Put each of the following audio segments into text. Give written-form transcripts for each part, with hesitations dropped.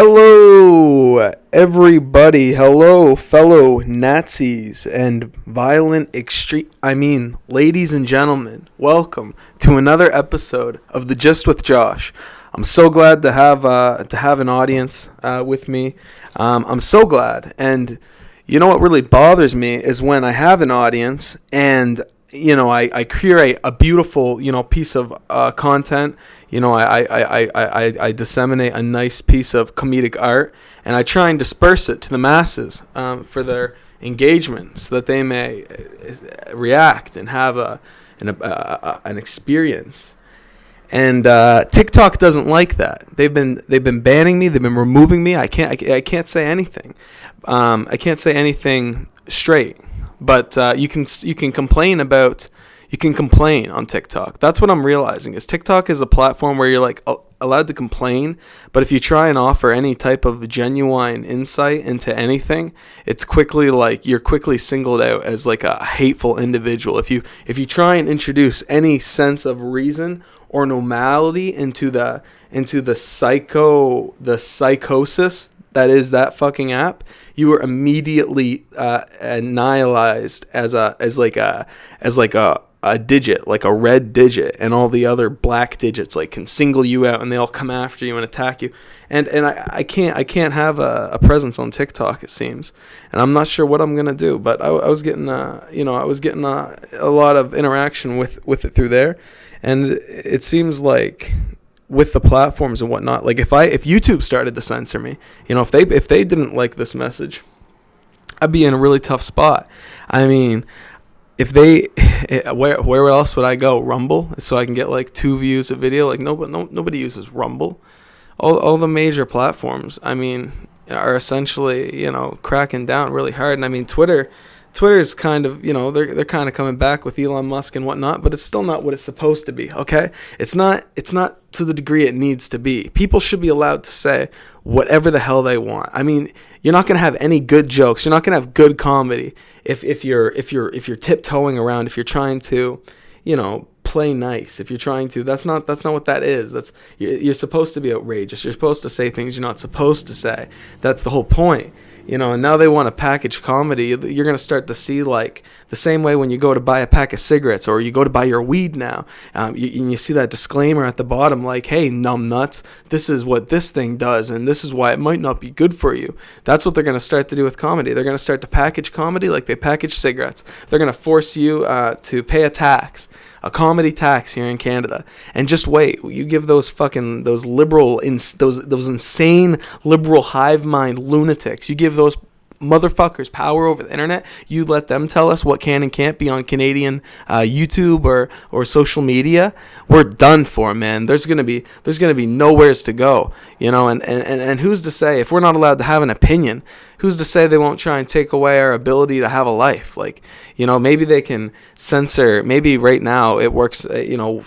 Hello, everybody. Hello, fellow Nazis and ladies and gentlemen. Welcome to another episode of the Just with Josh. I'm so glad to have an audience with me. I'm so glad, and you know what really bothers me is when I have an audience and I curate a beautiful piece of content. I disseminate a nice piece of comedic art, and I try and disperse it to the masses for their engagement, so that they may react and have an experience. And TikTok doesn't like that. They've been banning me. They've been removing me. I can't say anything. I can't say anything straight. But you can complain on TikTok. That's what I'm realizing, is TikTok is a platform where you're like allowed to complain, but if you try and offer any type of genuine insight into anything, it's quickly like you're quickly singled out as like a hateful individual. If you try and introduce any sense of reason or normality into the psychosis that is that fucking app, you are immediately annihilized as a digit, like a red digit, and all the other black digits like can single you out, and they all come after you and attack you. And I can't have a presence on TikTok, it seems, and I'm not sure what I'm gonna do. But I was getting a lot of interaction with it through there, and it seems like, with the platforms and whatnot, like if YouTube started to censor me, if they didn't like this message, I'd be in a really tough spot. I mean, where else would I go? Rumble, so I can get like 2 views a video. Like nobody uses Rumble. All the major platforms, I mean, are essentially cracking down really hard. And I mean, Twitter's kind of, they're kind of coming back with Elon Musk and whatnot, but it's still not what it's supposed to be, okay? It's not to the degree it needs to be. People should be allowed to say whatever the hell they want. I mean, you're not going to have any good jokes. You're not going to have good comedy if you're tiptoeing around, if you're trying to, play nice. If you're trying to, that's not what that is. You're supposed to be outrageous. You're supposed to say things you're not supposed to say. That's the whole point. And now they want to package comedy. You're going to start to see, like, the same way when you go to buy a pack of cigarettes or you go to buy your weed now. You see that disclaimer at the bottom, like, hey, numbnuts, this is what this thing does, and this is why it might not be good for you. That's what they're going to start to do with comedy. They're going to start to package comedy like they package cigarettes. They're going to force you to pay a tax. A comedy tax here in Canada, and just wait. You give those insane liberal hive mind lunatics, you give those motherfuckers power over the internet. You let them tell us what can and can't be on Canadian YouTube or social media. We're done for, man. There's gonna be nowheres to go, and who's to say, if we're not allowed to have an opinion, who's to say they won't try and take away our ability to have a life? Like, maybe they can censor. Maybe right now it works.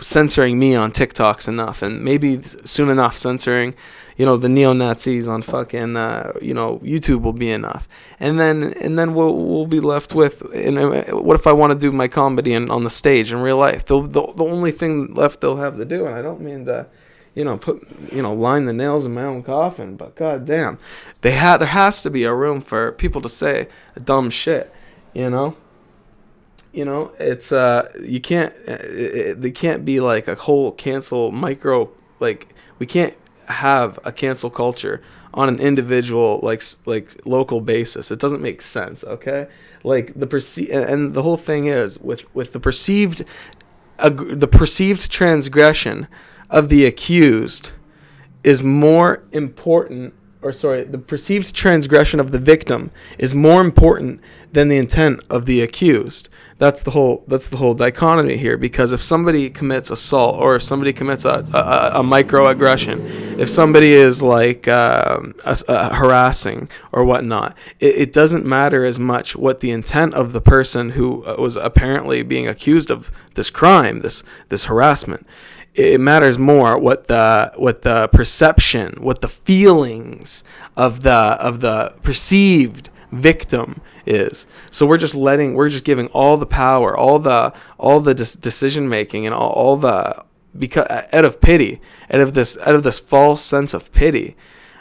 Censoring me on TikTok's enough, and maybe soon enough censoring the neo-Nazis on fucking YouTube will be enough, and then we'll be left with, what if I want to do my comedy on the stage in real life? The only thing left they'll have to do, and I don't mean to line the nails in my own coffin, but goddamn, there has to be a room for people to say dumb shit. It's you can't they can't be like a whole cancel micro, like, we can't have a cancel culture on an individual like local basis. It doesn't make sense, okay? Like and the whole thing is with the perceived transgression of the accused is more important, the perceived transgression of the victim is more important than the intent of the accused. That's the whole dichotomy here, because if somebody commits assault, or if somebody commits a microaggression, if somebody is like harassing or whatnot, it doesn't matter as much what the intent of the person who was apparently being accused of this crime, this harassment. It matters more what the perception, what the feelings of the perceived victim is. So we're just giving all the power, all the decision making, and all the, because out of pity, out of this false sense of pity,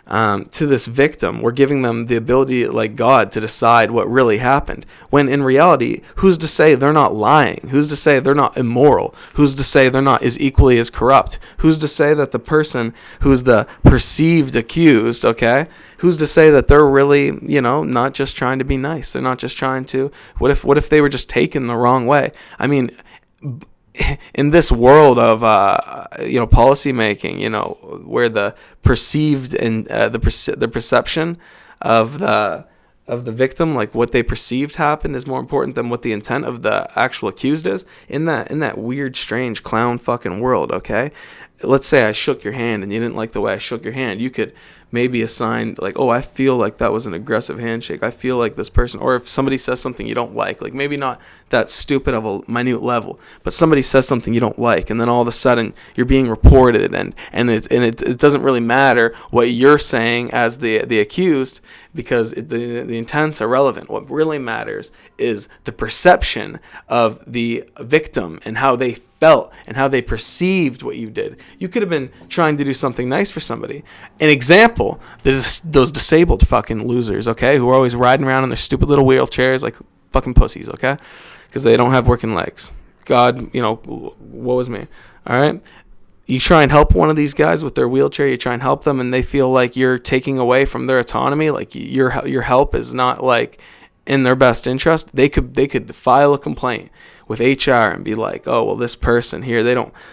to this victim. We're giving them the ability, like God, to decide what really happened. When in reality, who's to say they're not lying? Who's to say they're not immoral? Who's to say they're not equally as corrupt? Who's to say that the person who's the perceived accused, okay, who's to say that they're really, not just trying to be nice? They're not just trying to. What if they were just taken the wrong way? I mean, in this world of policy making, where the perceived and the perception of the victim, like what they perceived happened, is more important than what the intent of the actual accused is. In that weird, strange clown fucking world, okay? Let's say I shook your hand and you didn't like the way I shook your hand. You could maybe assign, like, oh, I feel like that was an aggressive handshake. I feel like this person, or if somebody says something you don't like maybe not that stupid of a minute level, but somebody says something you don't like, and then all of a sudden you're being reported, and it doesn't really matter what you're saying as the accused, because the intent's irrelevant. What really matters is the perception of the victim and how they felt and how they perceived what you did. You could have been trying to do something nice for somebody. An example, there's those disabled fucking losers, okay, who are always riding around in their stupid little wheelchairs like fucking pussies, okay, because they don't have working legs. God, woe is me. All right, you try and help one of these guys with their wheelchair. You try and help them, and they feel like you're taking away from their autonomy. Like your help is not like in their best interest. They could file a complaint with HR and be like, oh, well, this person here,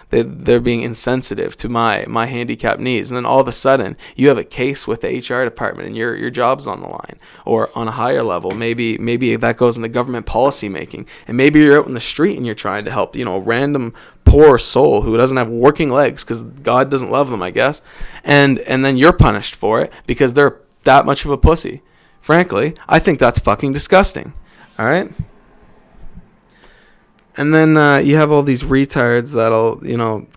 they're being insensitive to my handicapped needs. And then all of a sudden you have a case with the HR department and your job's on the line. Or on a higher level, maybe that goes into government policy making, and maybe you're out in the street and you're trying to help, a random poor soul who doesn't have working legs because God doesn't love them, I guess. And then you're punished for it because they're that much of a pussy. Frankly, I think that's fucking disgusting. All right? And then you have all these retards that'll,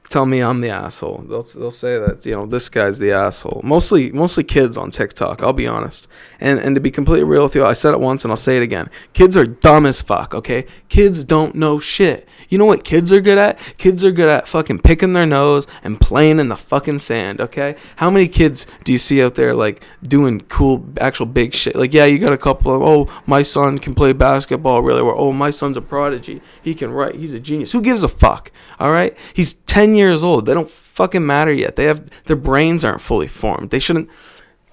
tell me I'm the asshole. They'll say that, this guy's the asshole. Mostly kids on TikTok, I'll be honest. And to be completely real with you, I said it once and I'll say it again. Kids are dumb as fuck, okay? Kids don't know shit. You know what kids are good at? Kids are good at fucking picking their nose and playing in the fucking sand, okay? How many kids do you see out there, like, doing cool, actual big shit? Like, yeah, you got a couple of, oh, my son can play basketball really well. Oh, my son's a prodigy. He can write. He's a genius. Who gives a fuck, all right? He's 10 years old. They don't fucking matter yet. Their brains aren't fully formed. They shouldn't.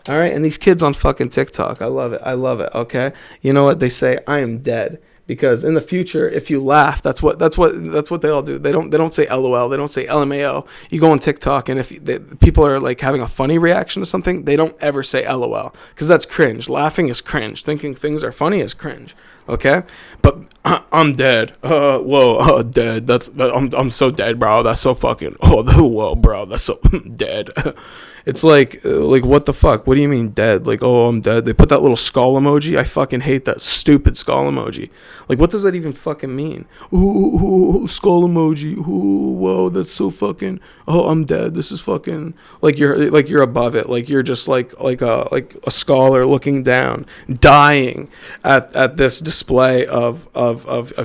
All right, and these kids on fucking TikTok, I love it, okay? You know what they say? I am dead. Because in the future, if you laugh, that's what they all do. They don't say LOL, they don't say LMAO. You go on TikTok, and if people are like having a funny reaction to something, they don't ever say LOL, because that's cringe. Laughing is cringe. Thinking things are funny is cringe. Okay, but I'm dead. Dead. I'm so dead, bro. That's so fucking. Whoa, bro. That's so dead. It's like what the fuck? What do you mean dead? Like, oh, I'm dead. They put that little skull emoji. I fucking hate that stupid skull emoji. Like, what does that even fucking mean? Ooh, skull emoji. Ooh, whoa, that's so fucking. Oh, I'm dead. This is fucking like you're above it. Like you're just like a scholar looking down, dying at this display of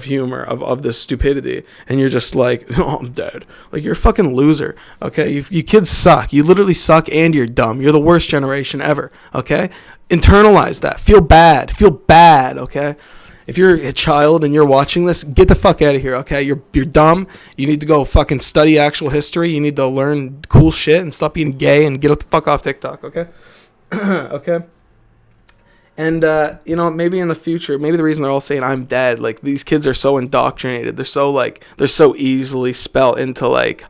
humor, of this stupidity, and you're just like, oh, I'm dead. Like, you're a fucking loser. Okay, you kids suck. You literally suck, and you're dumb. You're the worst generation ever. Okay, internalize that. Feel bad. Okay. If you're a child and you're watching this, get the fuck out of here, okay? You're dumb. You need to go fucking study actual history. You need to learn cool shit and stop being gay and get the fuck off TikTok, okay? Okay? And, maybe in the future, maybe the reason they're all saying I'm dead, like, these kids are so indoctrinated. They're so easily spelt into, like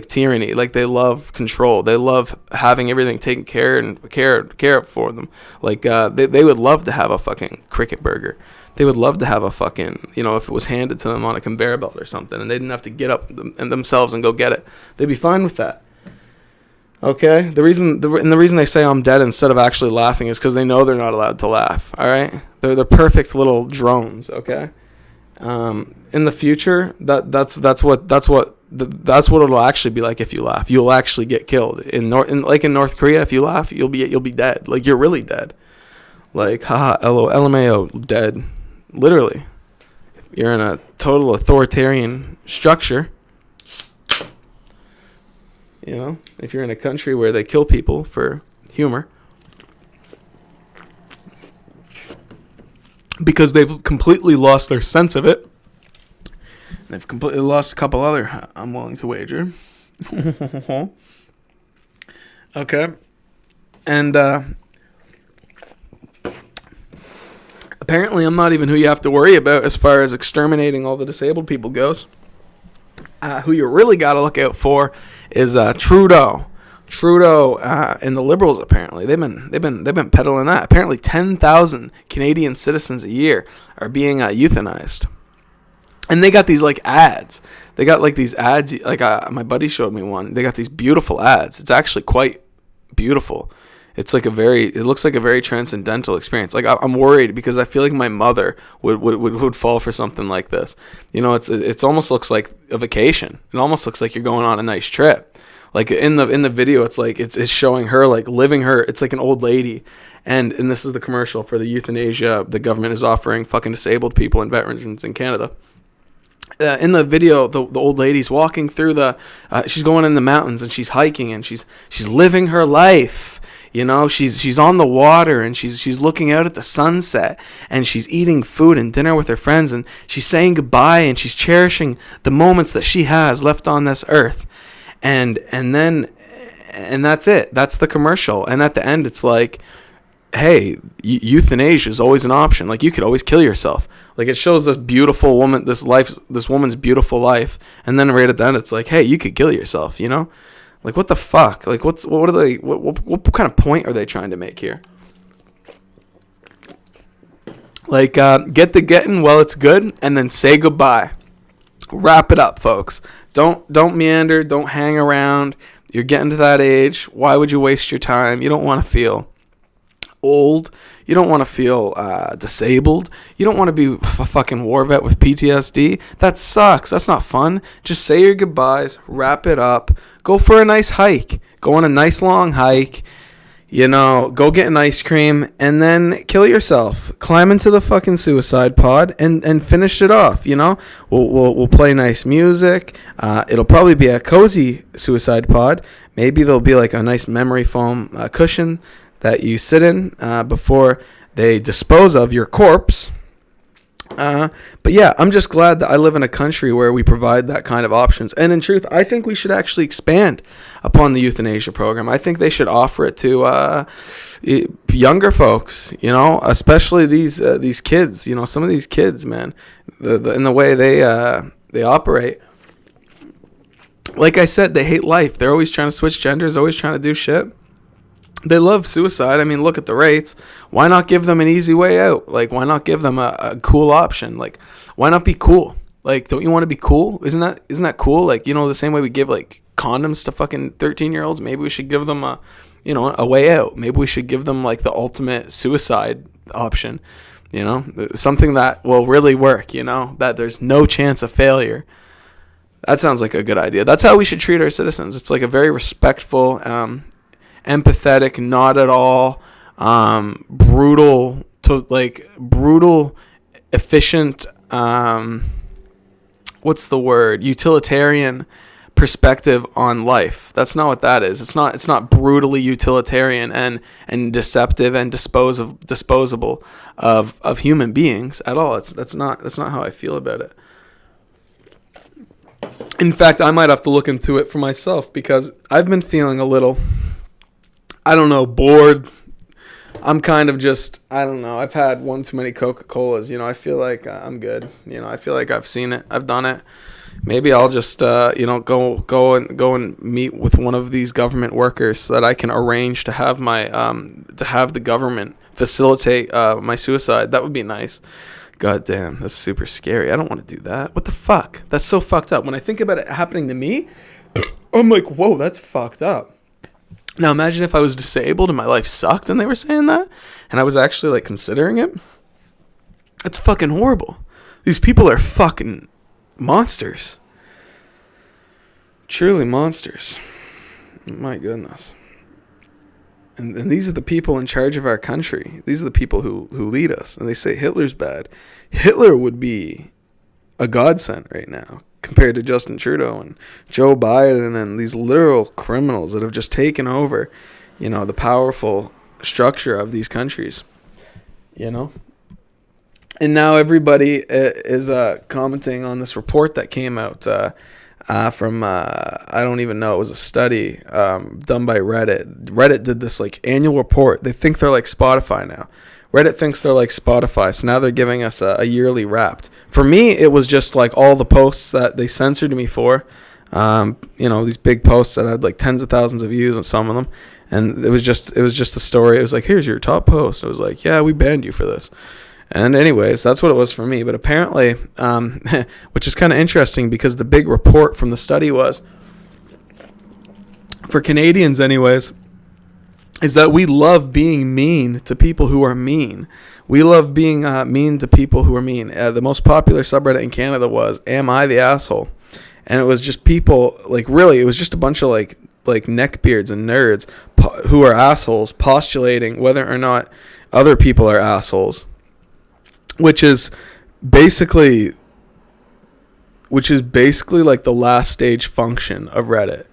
tyranny. Like, they love control. They love having everything taken care of for them. Like, they would love to have a fucking cricket burger. They would love to have a fucking, if it was handed to them on a conveyor belt or something, and they didn't have to get up themselves and go get it. They'd be fine with that. Okay? The reason they say I'm dead instead of actually laughing is because they know they're not allowed to laugh. All right? They're perfect little drones. Okay? In the future, that's what it'll actually be like. If you laugh, you'll actually get killed. In North Korea, if you laugh, you'll be dead. Like, you're really dead. Like, haha, LMAO, dead. Literally. You're in a total authoritarian structure. If you're in a country where they kill people for humor. Because they've completely lost their sense of it. They've completely lost a couple other, I'm willing to wager. Okay. And apparently I'm not even who you have to worry about as far as exterminating all the disabled people goes. Who you really got to look out for is Trudeau. Trudeau and the Liberals, apparently they've been peddling that. Apparently 10,000 Canadian citizens a year are being euthanized, and they got these like ads. They got like these ads. Like my buddy showed me one. They got these beautiful ads. It's actually quite beautiful. It looks like a very transcendental experience. Like I'm worried because I feel like my mother would fall for something like this. You know, it's almost looks like a vacation. It almost looks like you're going on a nice trip. Like in the video, it's like it's showing her like living her. It's like an old lady, and this is the commercial for the euthanasia the government is offering fucking disabled people and veterans in Canada. In the video, the old lady's walking through she's going in the mountains and she's hiking and she's living her life. You know, she's on the water and she's looking out at the sunset and she's eating food and dinner with her friends and she's saying goodbye and she's cherishing the moments that she has left on this earth. And that's it. That's the commercial. And at the end, it's like, hey, euthanasia is always an option. Like, you could always kill yourself. Like, it shows this beautiful woman, this woman's beautiful life. And then right at the end, it's like, hey, you could kill yourself, you know? Like, what the fuck? Like, what kind of point are they trying to make here? Like, get the getting while it's good and then say goodbye. Wrap it up, folks. Don't meander. Don't hang around. You're getting to that age. Why would you waste your time? You don't want to feel old. You don't want to feel disabled. You don't want to be a fucking war vet with PTSD. That sucks. That's not fun. Just say your goodbyes. Wrap it up. Go for a nice hike. Go on a nice long hike. You know, go get an ice cream and then kill yourself. Climb into the fucking suicide pod and finish it off. You know, we'll play nice music. It'll probably be a cozy suicide pod. Maybe there'll be like a nice memory foam cushion that you sit in before they dispose of your corpse. But yeah, I'm just glad that I live in a country where we provide that kind of options. And in truth, I think we should actually expand upon the euthanasia program. I think they should offer it to younger folks, you know, especially these kids. You know, some of these kids, man, in the way they operate. Like I said, they hate life. They're always trying to switch genders, always trying to do shit. They love suicide. I mean, look at the rates. Why not give them an easy way out? Like, why not give them a cool option? Like, why not be cool? Like, don't you want to be cool? Isn't that cool? Like, you know, the same way we give like condoms to fucking 13-year-olds, maybe we should give them a way out. Maybe we should give them like the ultimate suicide option. You know, something that will really work. You know, that there's no chance of failure. That sounds like a good idea. That's how we should treat our citizens. It's like a very respectful, empathetic, not at all brutal, efficient, what's the word, utilitarian perspective on life. That's not what that is. It's not brutally utilitarian and deceptive and disposable of human beings at all. That's not how I feel about it. In fact, I might have to look into it for myself because I've been feeling a little, I don't know, bored. I'm kind of just, I don't know. I've had one too many Coca-Colas. You know, I feel like I'm good. You know, I feel like I've seen it. I've done it. Maybe I'll just, go and meet with one of these government workers so that I can arrange to have the government facilitate my suicide. That would be nice. God damn, that's super scary. I don't want to do that. What the fuck? That's so fucked up. When I think about it happening to me, I'm like, whoa, that's fucked up. Now imagine if I was disabled and my life sucked and they were saying that and I was actually like considering it. That's fucking horrible. These people are fucking monsters. Truly monsters. My goodness. And these are the people in charge of our country. These are the people who lead us. And they say Hitler's bad. Hitler would be a godsend right now compared to Justin Trudeau and Joe Biden and these literal criminals that have just taken over the powerful structure of these countries, And now everybody is commenting on this report that came out from I don't even know. It was a study done by Reddit. Reddit did this like annual report. They think they're like Spotify now. Reddit thinks they're like Spotify, so now they're giving us a yearly Wrapped. For me, it was just like all the posts that they censored me for. These big posts that had like tens of thousands of views on some of them, and it was just a story. It was like, here's your top post. It was like, yeah, we banned you for this. And anyways, that's what it was for me. But apparently, which is kind of interesting because the big report from the study was, for Canadians anyways, is that we love being mean to people who are mean. We love being mean to people who are mean. The most popular subreddit in Canada was, Am I the Asshole? And it was just people, like really, it was just a bunch of like neckbeards and nerds who are assholes postulating whether or not other people are assholes. Which is basically like the last stage function of Reddit.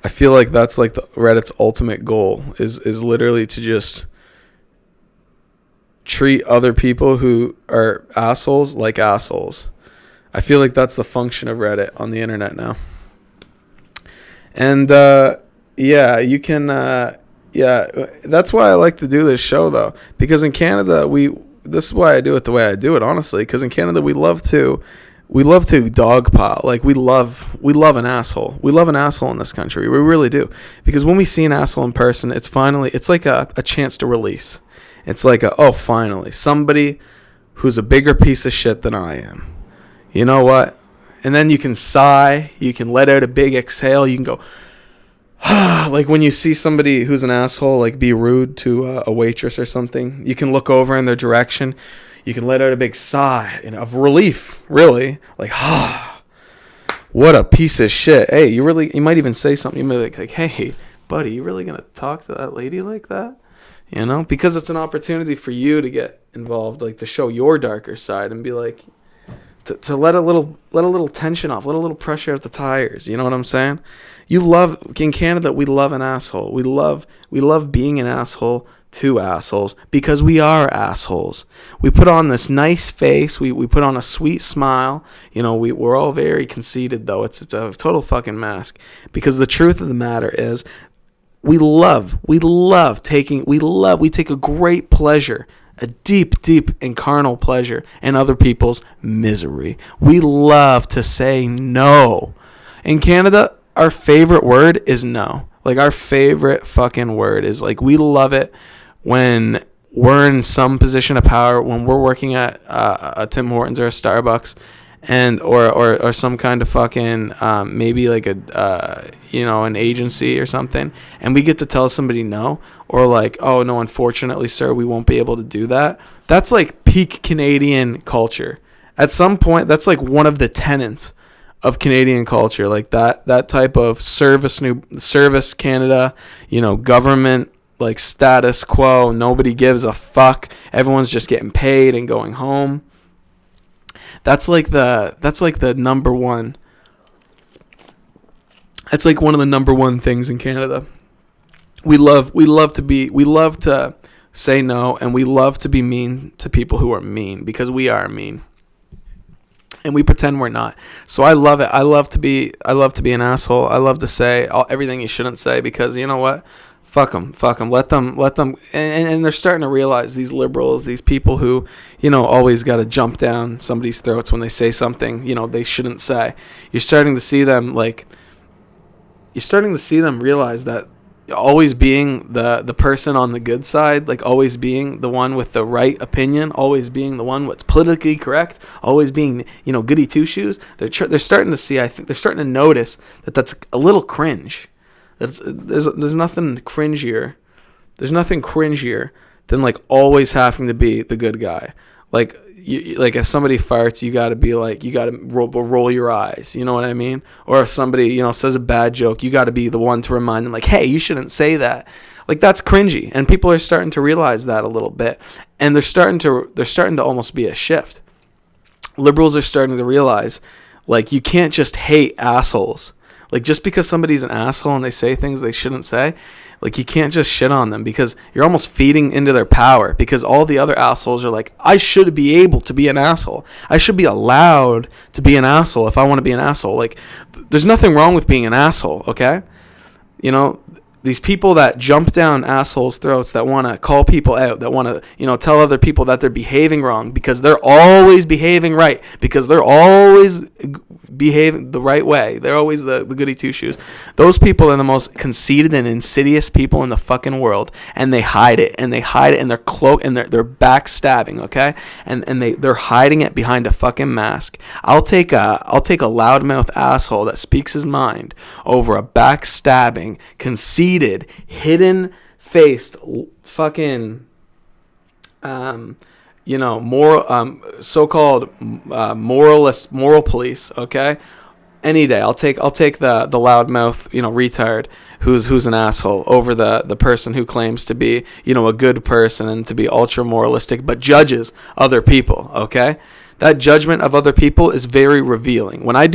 I feel like that's like Reddit's ultimate goal is literally to just treat other people who are assholes like assholes. I feel like that's the function of Reddit on the internet now. And you can that's why I like to do this show though, because in Canada this is why I do it the way I do it, honestly, because in Canada we love to dogpile. Like we love an asshole. We love an asshole in this country. We really do. Because when we see an asshole in person, it's like a chance to release. It's like finally somebody who's a bigger piece of shit than I am. You know what? And then you can sigh, you can let out a big exhale, you can go like when you see somebody who's an asshole, like be rude to a waitress or something, you can look over in their direction. You can let out a big sigh of relief, really. Like, what a piece of shit. Hey, you might even say something. You might be like, hey, buddy, you really going to talk to that lady like that? Because it's an opportunity for you to get involved, like to show your darker side and be like, to let a little tension off, let a little pressure off the tires. You know what I'm saying? In Canada, we love an asshole. We love being an asshole to assholes because we are assholes. We put on this nice face. We put on a sweet smile. We're all very conceited though. It's a total fucking mask, because the truth of the matter is we take a great pleasure, a deep and carnal pleasure in other people's misery. We love to say no. In Canada, our favorite word is no. Like our favorite fucking word is like, we love it when we're in some position of power, when we're working at a Tim Hortons or a Starbucks, and or some kind of fucking maybe like an agency or something, and we get to tell somebody no, or like, oh no, unfortunately sir, we won't be able to do that. That's like peak Canadian culture. At some point, that's like one of the tenets of Canadian culture, like that type of service Canada, government, like status quo, nobody gives a fuck, everyone's just getting paid and going home. That's like the number one. That's like one of the number one things in Canada. We love to say no, and we love to be mean to people who are mean, because we are mean. And we pretend we're not. So I love it. I love to be an asshole. I love to say everything you shouldn't say, because you know what? Fuck them. Let them. And they're starting to realize, these liberals, these people who, always got to jump down somebody's throats when they say something, they shouldn't say. You're starting to see them realize that always being the person on the good side, like always being the one with the right opinion, always being the one what's politically correct, always being, goody two shoes. They're starting to see. I think they're starting to notice that that's a little cringe. There's nothing cringier. There's nothing cringier than like always having to be the good guy. Like if somebody farts, you gotta be like, you gotta roll your eyes. You know what I mean? Or if somebody says a bad joke, you gotta be the one to remind them, like, hey, you shouldn't say that. Like, that's cringy, and people are starting to realize that a little bit, and there's starting to almost be a shift. Liberals are starting to realize, like, you can't just hate assholes. Like, just because somebody's an asshole and they say things they shouldn't say, like, you can't just shit on them, because you're almost feeding into their power, because all the other assholes are like, I should be able to be an asshole. I should be allowed to be an asshole if I want to be an asshole. Like, there's nothing wrong with being an asshole, okay? You know, these people that jump down assholes' throats, that want to call people out, that want to, you know, tell other people that they're behaving wrong because they're always behaving right, because they're always behaving the right way. They're always the goody two-shoes. Those people are the most conceited and insidious people in the fucking world, and they hide it, and they're backstabbing, okay? And they're hiding it behind a fucking mask. I'll take a loudmouth asshole that speaks his mind over a backstabbing, conceited, hidden-faced fucking so-called moral police, okay? Any day, I'll take the loudmouth, retard who's an asshole over the person who claims to be, a good person and to be ultra moralistic, but judges other people, okay? That judgment of other people is very revealing. When I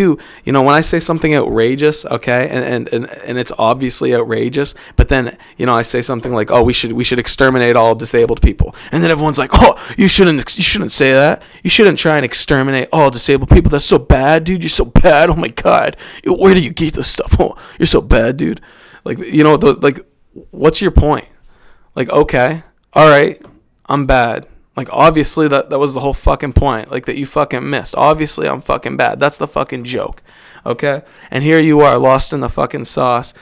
say something outrageous, okay, and it's obviously outrageous, but then, I say something like, oh, we should exterminate all disabled people. And then everyone's like, oh, you shouldn't say that. You shouldn't try and exterminate all disabled people. That's so bad, dude. You're so bad. Oh my God. Where do you get this stuff? Oh, you're so bad, dude. Like, what's your point? Like, okay, all right, I'm bad. Like, obviously, that was the whole fucking point. Like, that you fucking missed. Obviously, I'm fucking bad. That's the fucking joke. Okay? And here you are, lost in the fucking sauce,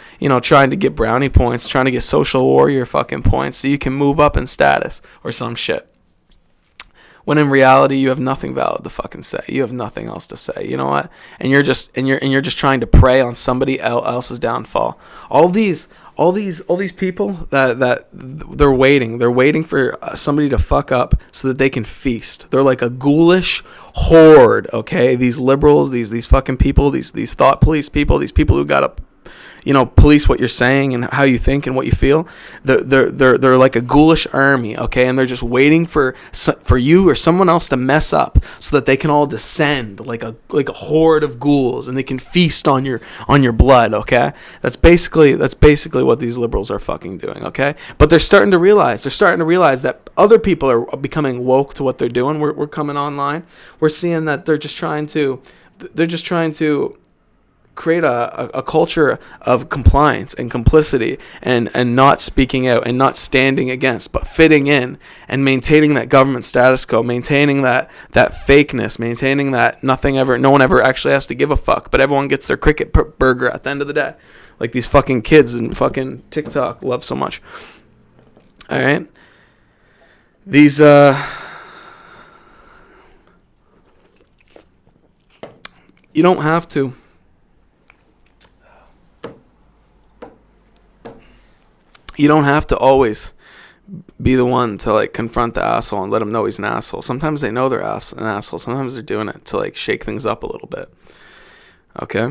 trying to get brownie points, trying to get social warrior fucking points so you can move up in status or some shit. When in reality, you have nothing valid to fucking say. You have nothing else to say. You know what? And you're just trying to prey on somebody else's downfall. All these people that they're waiting for somebody to fuck up so that they can feast. They're like a ghoulish horde, okay? These liberals, these fucking people, these thought police people, these people who gotta police what you're saying and how you think and what you feel. They're like a ghoulish army, okay? And they're just waiting for you or someone else to mess up so that they can all descend like a horde of ghouls, and they can feast on your blood, okay? That's basically what these liberals are fucking doing, okay? But they're starting to realize that other people are becoming woke to what they're doing. We're coming online. We're seeing that they're just trying to create a culture of compliance and complicity and not speaking out and not standing against, but fitting in and maintaining that government status quo, maintaining that fakeness, maintaining that no one ever actually has to give a fuck, but everyone gets their cricket burger at the end of the day, like these fucking kids in fucking TikTok love so much. All right, these you don't have to. You don't have to always be the one to like confront the asshole and let him know he's an asshole. Sometimes they know they're an asshole. Sometimes they're doing it to like shake things up a little bit. Okay,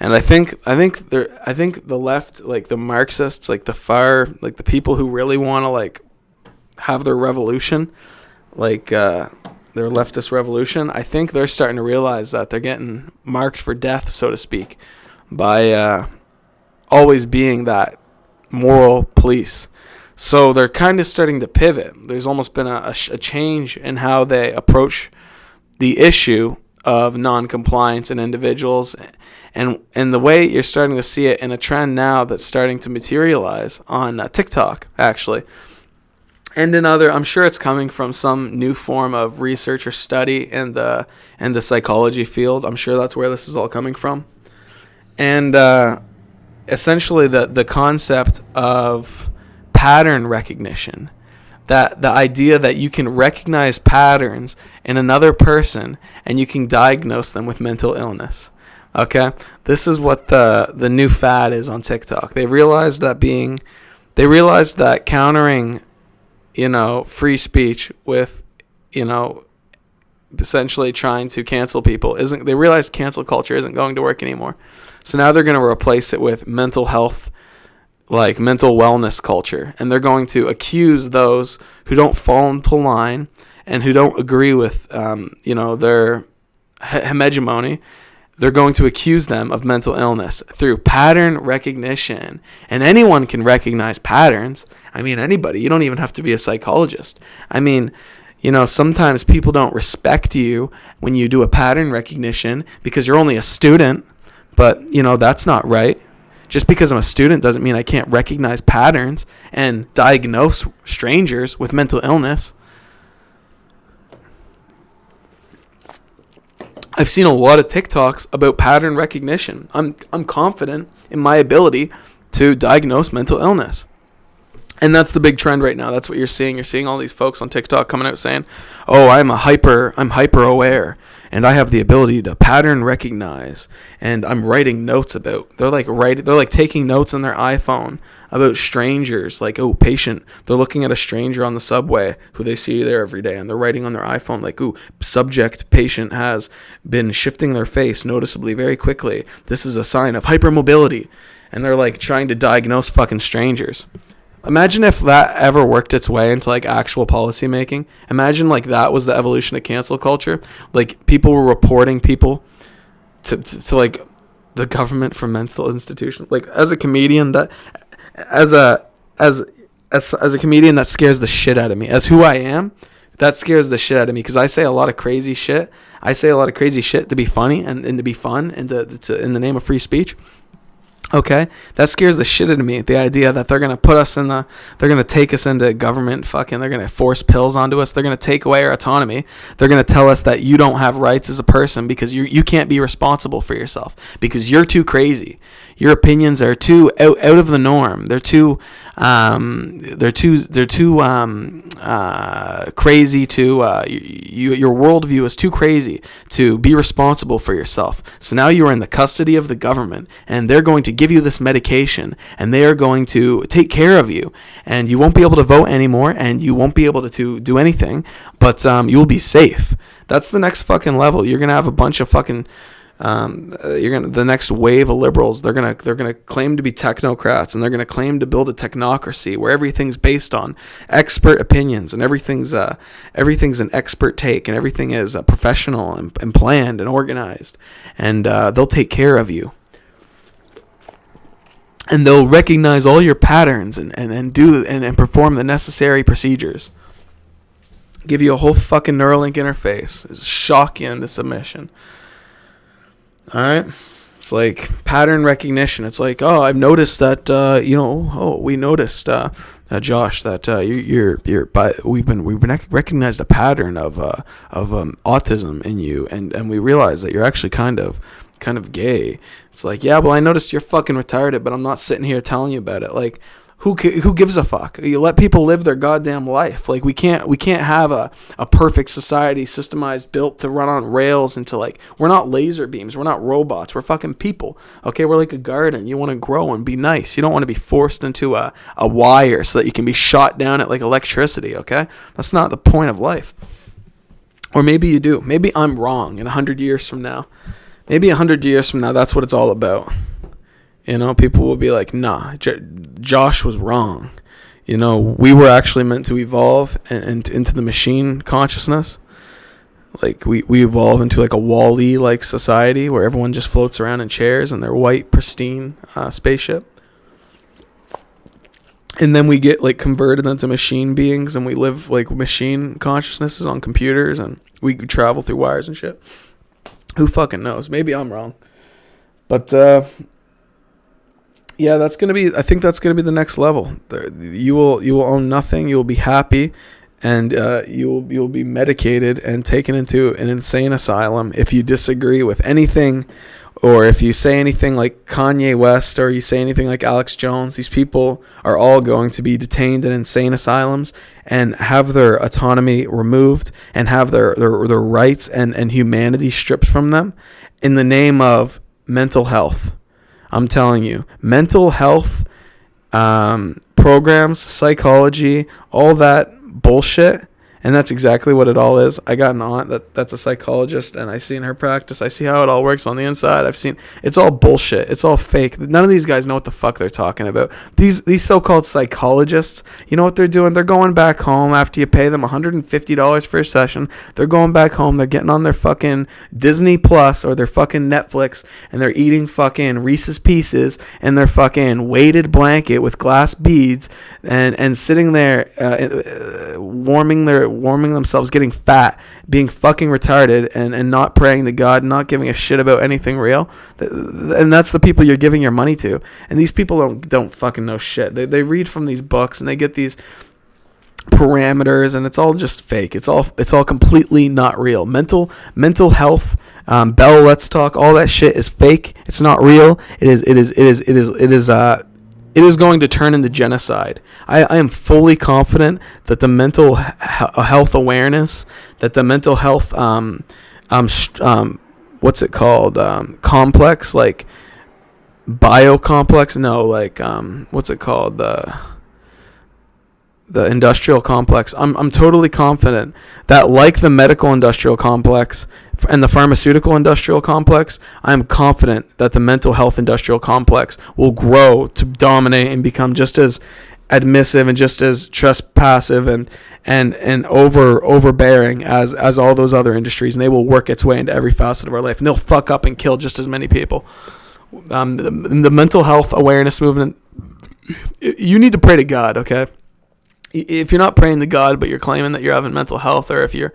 and I think the left, like the Marxists, like the far, like the people who really want to like have their revolution, like their leftist revolution. I think they're starting to realize that they're getting marked for death, so to speak, by always being that moral police. So they're kind of starting to pivot. There's almost been a change in how they approach the issue of non-compliance in individuals, and the way you're starting to see it in a trend now that's starting to materialize on TikTok, actually, and in other. I'm sure it's coming from some new form of research or study in the psychology field. I'm sure that's where this is all coming from, and essentially the concept of pattern recognition, that the idea that you can recognize patterns in another person and you can diagnose them with mental illness. Okay, this is what the new fad is on TikTok. They realized that countering free speech with essentially trying to cancel people they realized cancel culture isn't going to work anymore. So now they're going to replace it with mental health, like mental wellness culture. And they're going to accuse those who don't fall into line and who don't agree with, their hegemony. they're going to accuse them of mental illness through pattern recognition. And anyone can recognize patterns. I mean, anybody. You don't even have to be a psychologist. I mean, sometimes people don't respect you when you do a pattern recognition because you're only a student. But, that's not right. Just because I'm a student doesn't mean I can't recognize patterns and diagnose strangers with mental illness. I've seen a lot of TikToks about pattern recognition. I'm confident in my ability to diagnose mental illness. And that's the big trend right now. That's what you're seeing. You're seeing all these folks on TikTok coming out saying, "Oh, I'm hyper aware, and I have the ability to pattern recognize, and I'm writing notes about." They're like taking notes on their iPhone about strangers. Like, oh, patient. They're looking at a stranger on the subway who they see there every day, and they're writing on their iPhone like, "Ooh, subject patient has been shifting their face noticeably very quickly. This is a sign of hypermobility," and they're like trying to diagnose fucking strangers. Imagine if that ever worked its way into like actual policy making. Imagine like that was the evolution of cancel culture. Like people were reporting people to like the government from mental institutions. Like as a comedian as a comedian that scares the shit out of me. As who I am, that scares the shit out of me because I say a lot of crazy shit. I say a lot of crazy shit to be funny and to be fun and to in the name of free speech. Okay, that scares the shit out of me. The idea that they're gonna they're gonna take us into government they're gonna force pills onto us. They're gonna take away our autonomy. They're gonna tell us that you don't have rights as a person because you can't be responsible for yourself because you're too crazy. Your opinions are too out of the norm. They're too crazy to your worldview is too crazy to be responsible for yourself. So now you are in the custody of the government, and they're going to give you this medication, and they are going to take care of you, and you won't be able to vote anymore, and you won't be able to do anything, but you'll be safe. That's the next fucking level. You're gonna have a bunch of fucking the next wave of liberals. They're gonna claim to be technocrats, and they're gonna claim to build a technocracy where everything's based on expert opinions, and everything's an expert take, and everything is professional and planned and organized, and they'll take care of you. And they'll recognize all your patterns and do and perform the necessary procedures. Give you a whole fucking Neuralink interface. Shock you into submission. Alright? It's like pattern recognition. It's like, oh, I've noticed that, we noticed, Josh, that we've recognized a pattern of autism in you, and we realized that you're actually kind of gay. It's like, yeah, well, I noticed you're fucking retarded, but I'm not sitting here telling you about it. Like, who gives a fuck? You let people live their goddamn life. Like, we can't have a perfect society systemized, built to run on rails into like, we're not laser beams, we're not robots, we're fucking people. Okay, we're like a garden. You want to grow and be nice. You don't want to be forced into a wire so that you can be shot down at like electricity. Okay, that's not the point of life. Or maybe you do. Maybe I'm wrong. In 100 years from now. Maybe 100 years from now, that's what it's all about. People will be like, nah, Josh was wrong. We were actually meant to evolve and into the machine consciousness. Like, we evolve into like a Wall-E like society where everyone just floats around in chairs in their white, pristine spaceship. And then we get like converted into machine beings, and we live like machine consciousnesses on computers, and we travel through wires and shit. Who fucking knows? Maybe I'm wrong. But yeah, I think that's gonna be the next level. You will own nothing. You will be happy, and you will be medicated and taken into an insane asylum if you disagree with anything, or if you say anything like Kanye West, or you say anything like Alex Jones. These people are all going to be detained in insane asylums and have their autonomy removed and have their rights and humanity stripped from them in the name of mental health. I'm telling you, mental health programs, psychology, all that bullshit And that's exactly what it all is. I got an aunt that's a psychologist, and I've seen her practice. I see how it all works on the inside. I've seen it's all bullshit. It's all fake. None of these guys know what the fuck they're talking about. These so-called psychologists, you know what they're doing? They're going back home after you pay them $150 for a session. They're going back home. They're getting on their fucking Disney Plus or their fucking Netflix, and they're eating fucking Reese's Pieces in their fucking weighted blanket with glass beads, and sitting there warming themselves, getting fat, being fucking retarded, and not praying to God, not giving a shit about anything real. And that's the people you're giving your money to. And these people don't fucking know shit. They read from these books and they get these parameters, and it's all just fake. It's all completely not real. Mental health, Bell Let's Talk, all that shit is fake. It's not real. It is going to turn into genocide. I am fully confident that the mental health awareness, that the mental health what's it called, complex, like biocomplex, no, like what's it called, the industrial complex. I'm totally confident that, like the medical industrial complex and the pharmaceutical industrial complex, I'm confident that the mental health industrial complex will grow to dominate and become just as admissive and just as trespassive and overbearing as all those other industries, and they will work its way into every facet of our life, and they'll fuck up and kill just as many people. The mental health awareness movement, you need to pray to God, okay? If you're not praying to God, but you're claiming that you're having mental health, or if you're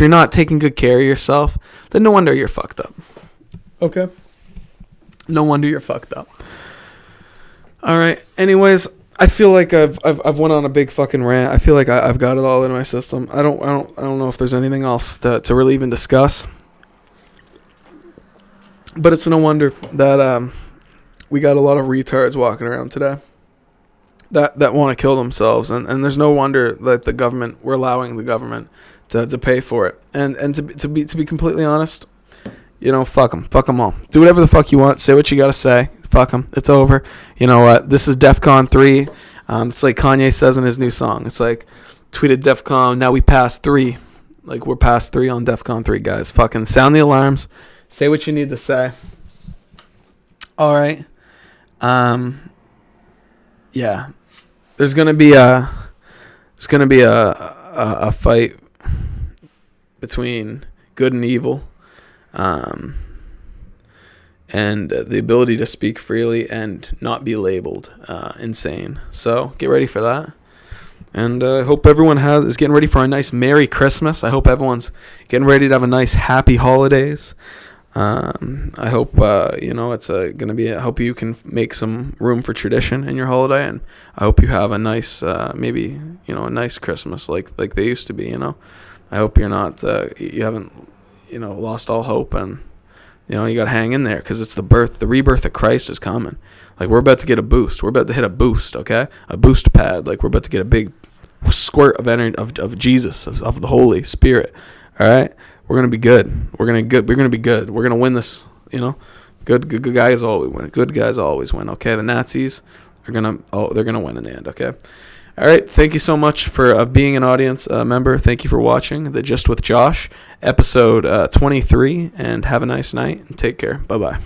not taking good care of yourself, then no wonder you're fucked up. Okay? No wonder you're fucked up. All right. Anyways, I feel like I've went on a big fucking rant. I feel like I've got it all in my system. I don't know if there's anything else to really even discuss. But it's no wonder that we got a lot of retards walking around today that want to kill themselves, and there's no wonder that we're allowing the government to pay for it. And to be completely honest, you know, fuck them all. Do whatever the fuck you want. Say what you gotta say. Fuck them. It's over. You know what? This is DEFCON 3. It's like Kanye says in his new song. It's like, tweeted DEFCON, now we passed 3. Like, we're past 3 on DEFCON 3, guys. Fucking sound the alarms. Say what you need to say. All right. Yeah. There's gonna be a fight between good and evil, and the ability to speak freely and not be labeled insane. So get ready for that. And I hope everyone is getting ready for a nice Merry Christmas. I hope everyone's getting ready to have a nice Happy Holidays. I hope it's gonna be. I hope you can make some room for tradition in your holiday, and I hope you have a nice, a nice Christmas like they used to be. You know, I hope you're not, you haven't, lost all hope, and you got to hang in there, because it's the rebirth of Christ is coming. Like, we're about to get a boost. We're about to hit a boost. Okay, a boost pad. Like, we're about to get a big squirt of energy of Jesus, of the Holy Spirit. All right. We're gonna be good. We're gonna be good. We're gonna win this. Good guys always win. Good guys always win. Okay, the Nazis they're gonna win in the end. Okay. All right. Thank you so much for being an audience member. Thank you for watching the Just with Josh episode 23, and have a nice night and take care. Bye bye.